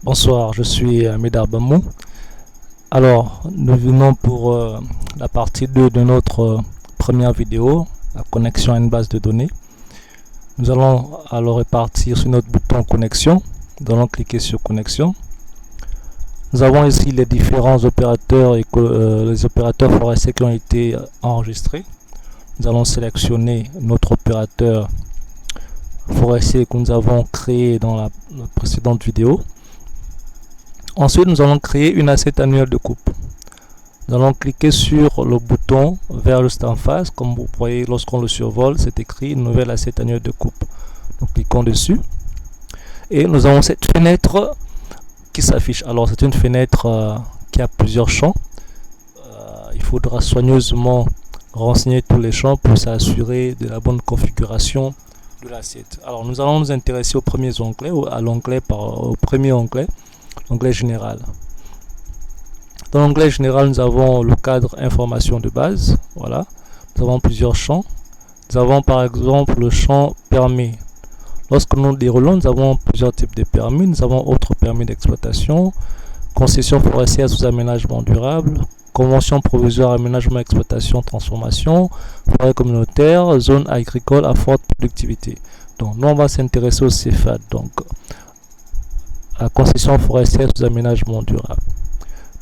Bonsoir, je suis Medar Bamou. Alors, nous venons pour la partie 2 de notre première vidéo, la connexion à une base de données. Nous allons alors répartir sur notre bouton connexion. Nous allons cliquer sur connexion. Nous avons ici les différents opérateurs et les opérateurs forestiers qui ont été enregistrés. Nous allons sélectionner notre opérateur forestier que nous avons créé dans la précédente vidéo. Ensuite, nous allons créer une assiette annuelle de coupe. Nous allons cliquer sur le bouton vers juste en face. Comme vous voyez, lorsqu'on le survole, c'est écrit une nouvelle assiette annuelle de coupe. Donc, cliquons dessus. Et nous avons cette fenêtre qui s'affiche. Alors, c'est une fenêtre qui a plusieurs champs. Il faudra soigneusement renseigner tous les champs pour s'assurer de la bonne configuration de l'assiette. Alors, nous allons nous intéresser au premier onglet, au premier onglet. Onglet général. Dans l'onglet général, nous avons le cadre information de base. Voilà. Nous avons plusieurs champs. Nous avons par exemple le champ permis. Lorsque nous déroulons, nous avons plusieurs types de permis. Nous avons autres permis d'exploitation, concession forestière sous aménagement durable, convention provisoire aménagement, exploitation, transformation, forêt communautaire, zone agricole à forte productivité. Donc, nous on va s'intéresser au CFAD. Donc, la concession forestière sous aménagement durable.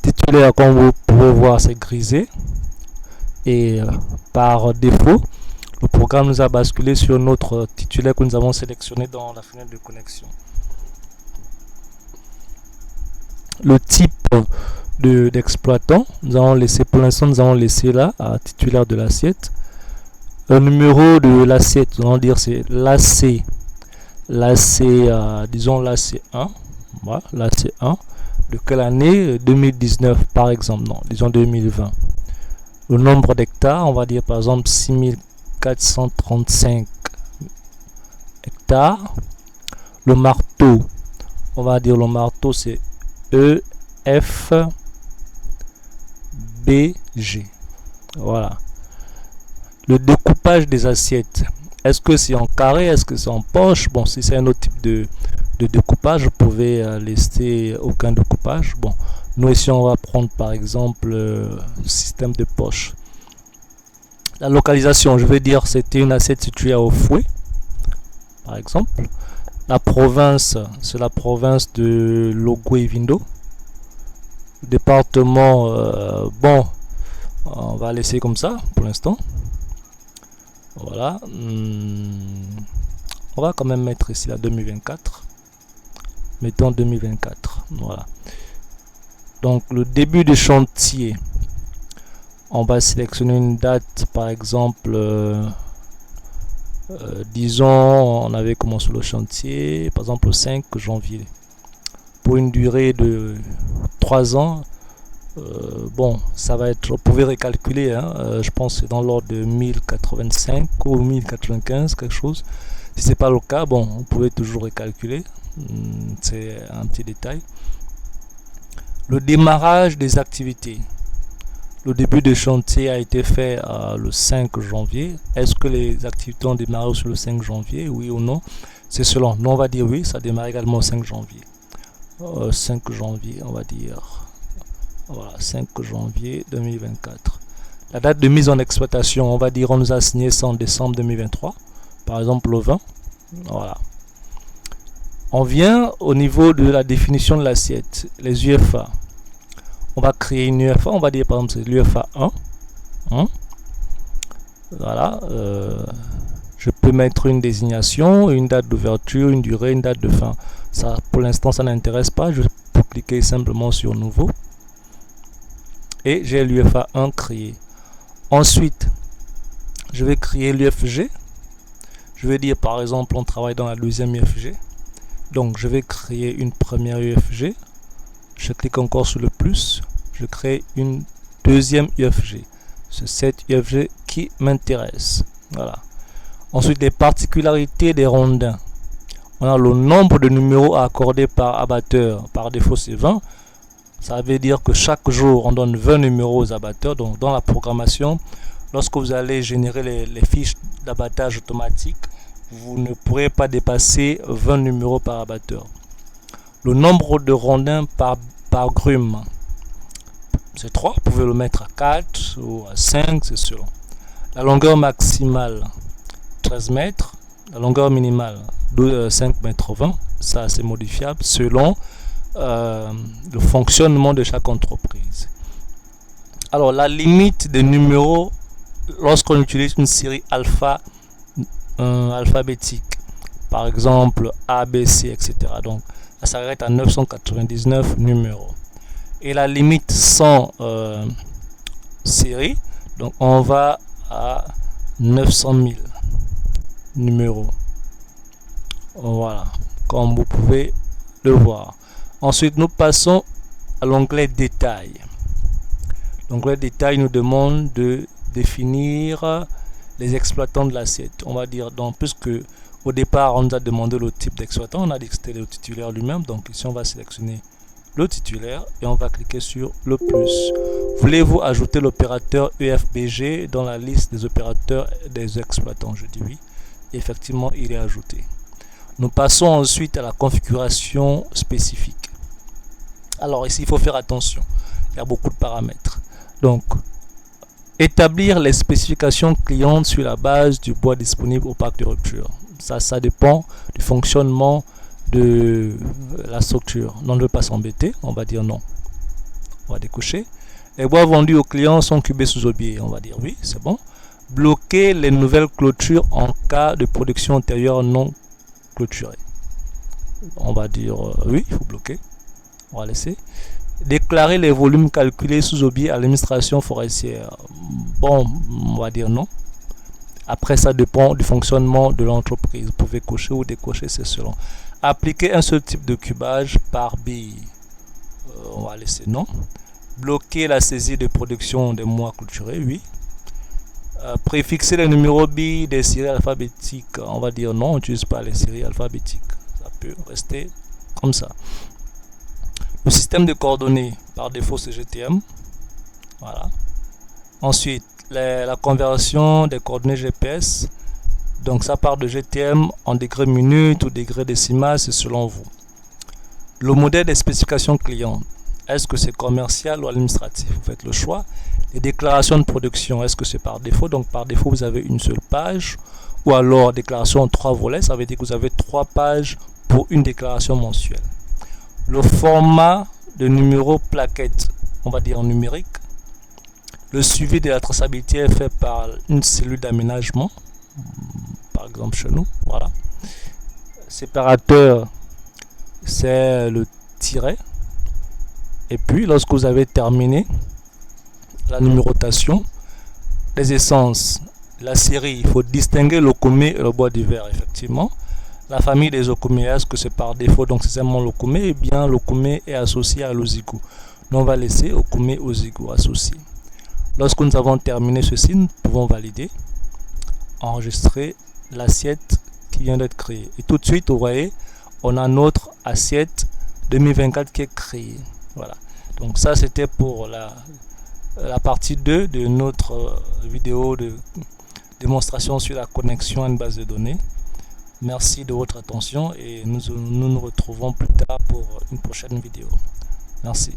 Titulaire, comme vous pouvez voir, c'est grisé. Et par défaut, le programme nous a basculé sur notre titulaire que nous avons sélectionné dans la fenêtre de connexion. Le type d'exploitant, nous allons laisser, pour l'instant, nous allons laisser là, à titulaire de l'assiette. Le numéro de l'assiette, nous allons dire c'est l'AC. Disons l'AC 1. Voilà, là c'est 1. De quelle année? 2019 par exemple, non, disons 2020. Le nombre d'hectares, on va dire par exemple 6435 hectares. Le marteau, on va dire le marteau c'est EFBG. Voilà. Le découpage des assiettes, est-ce que c'est en carré, est-ce que c'est en poche? Bon, si c'est un autre type de découpage, vous pouvez laisser aucun découpage. Bon, nous ici on va prendre par exemple le système de poche. La localisation, je vais dire c'était une assiette située à Oufoué par exemple. La province, c'est la province de Logoué-Vindo. Le département, bon, on va laisser comme ça pour l'instant. Voilà. On va quand même mettre ici la 2024. Mettons 2024. Voilà. Donc le début du chantier, on va sélectionner une date, par exemple, disons, on avait commencé le chantier, par exemple le 5 janvier, pour une durée de 3 ans. Bon, ça va être, vous pouvez récalculer, hein, je pense que c'est dans l'ordre de 1085 ou 1095, quelque chose. Si c'est pas le cas, bon, vous pouvez toujours récalculer. C'est un petit détail. Le démarrage des activités. Le début de chantier a été fait le 5 janvier. Est-ce que les activités ont démarré sur le 5 janvier, oui ou non? C'est selon. Nous, on va dire oui, ça démarre également le 5 janvier. 5 janvier, on va dire. Voilà, 5 janvier 2024. La date de mise en exploitation, on va dire, on nous a signé ça en décembre 2023. Par exemple, le 20. Voilà. On vient au niveau de la définition de l'assiette, les UFA. On va créer une UFA, on va dire par exemple c'est l'UFA 1. Voilà. Je peux mettre une désignation, une date d'ouverture, une durée, une date de fin. Ça, pour l'instant, ça n'intéresse pas. Je peux cliquer simplement sur nouveau. Et j'ai l'UFA 1 créé. Ensuite, je vais créer l'UFG. Je vais dire par exemple, on travaille dans la deuxième UFG. Donc, je vais créer une première UFG. Je clique encore sur le plus. Je crée une deuxième UFG. C'est cette UFG qui m'intéresse. Voilà. Ensuite, les particularités des rondins. On a le nombre de numéros accordés par abatteur. Par défaut, c'est 20. Ça veut dire que chaque jour, on donne 20 numéros aux abatteurs. Donc, dans la programmation, lorsque vous allez générer les fiches d'abattage automatique, vous ne pourrez pas dépasser 20 numéros par abatteur. Le nombre de rondins par grume, c'est 3. Vous pouvez le mettre à 4 ou à 5, c'est selon. La longueur maximale, 13 mètres. La longueur minimale, 5 mètres 20. Ça, c'est modifiable selon le fonctionnement de chaque entreprise. Alors, la limite des numéros lorsqu'on utilise une série alphabétique, par exemple A, B, C, etc. Donc, ça s'arrête à 999 numéros. Et la limite sans série, donc on va à 900 000 numéros. Voilà, comme vous pouvez le voir. Ensuite, nous passons à l'onglet détail. L'onglet détail nous demande de définir les exploitants de l'assiette. On va dire, donc, puisque au départ, on nous a demandé le type d'exploitant, on a dit que c'était le titulaire lui-même. Donc ici, on va sélectionner le titulaire et on va cliquer sur le plus. Voulez-vous ajouter l'opérateur EFBG dans la liste des opérateurs des exploitants? Je dis oui. Effectivement, il est ajouté. Nous passons ensuite à la configuration spécifique. Alors ici, il faut faire attention. Il y a beaucoup de paramètres. Donc, établir les spécifications clientes sur la base du bois disponible au parc de rupture. Ça dépend du fonctionnement de la structure. On ne veut pas s'embêter, on va dire non. On va décocher. Les bois vendus aux clients sont cubés sous aubier. On va dire oui, c'est bon. Bloquer les nouvelles clôtures en cas de production antérieure non clôturée. On va dire oui, il faut bloquer. On va laisser. Déclarer les volumes calculés sous aubier à l'administration forestière. Bon, on va dire non. Après, ça dépend du fonctionnement de l'entreprise. Vous pouvez cocher ou décocher, c'est selon. Appliquer un seul type de cubage par bille. On va laisser non. Bloquer la saisie de production des mois clôturés, oui. Préfixer les numéros billes des séries alphabétiques. On va dire non, on n'utilise pas les séries alphabétiques. Ça peut rester comme ça. Le système de coordonnées, par défaut, c'est GTM. Voilà. Ensuite, la conversion des coordonnées GPS. Donc, ça part de GTM en degrés minutes ou degrés décimal, c'est selon vous. Le modèle des spécifications clients. Est-ce que c'est commercial ou administratif? Vous faites le choix. Les déclarations de production, est-ce que c'est par défaut? Donc, par défaut, vous avez une seule page. Ou alors, déclaration en 3 volets. Ça veut dire que vous avez 3 pages pour une déclaration mensuelle. Le format de numéro plaquette, on va dire en numérique. Le suivi de la traçabilité est fait par une cellule d'aménagement, par exemple chez nous. Voilà. Séparateur, c'est le tiret. Et puis, lorsque vous avez terminé la numérotation, les essences, la série, il faut distinguer le comé et le bois d'hiver, effectivement. La famille des ocomés, est-ce que c'est par défaut, donc c'est seulement l'ocomé, et bien l'ocomé est associé à l'osigo. Donc on va laisser ocomé osigo associé. Lorsque nous avons terminé ceci, nous pouvons valider, enregistrer l'assiette qui vient d'être créée. Et tout de suite, vous voyez, on a notre assiette 2024 qui est créée. Voilà. Donc ça, c'était pour la partie 2 de notre vidéo de démonstration sur la connexion à une base de données. Merci de votre attention et nous nous retrouvons plus tard pour une prochaine vidéo. Merci.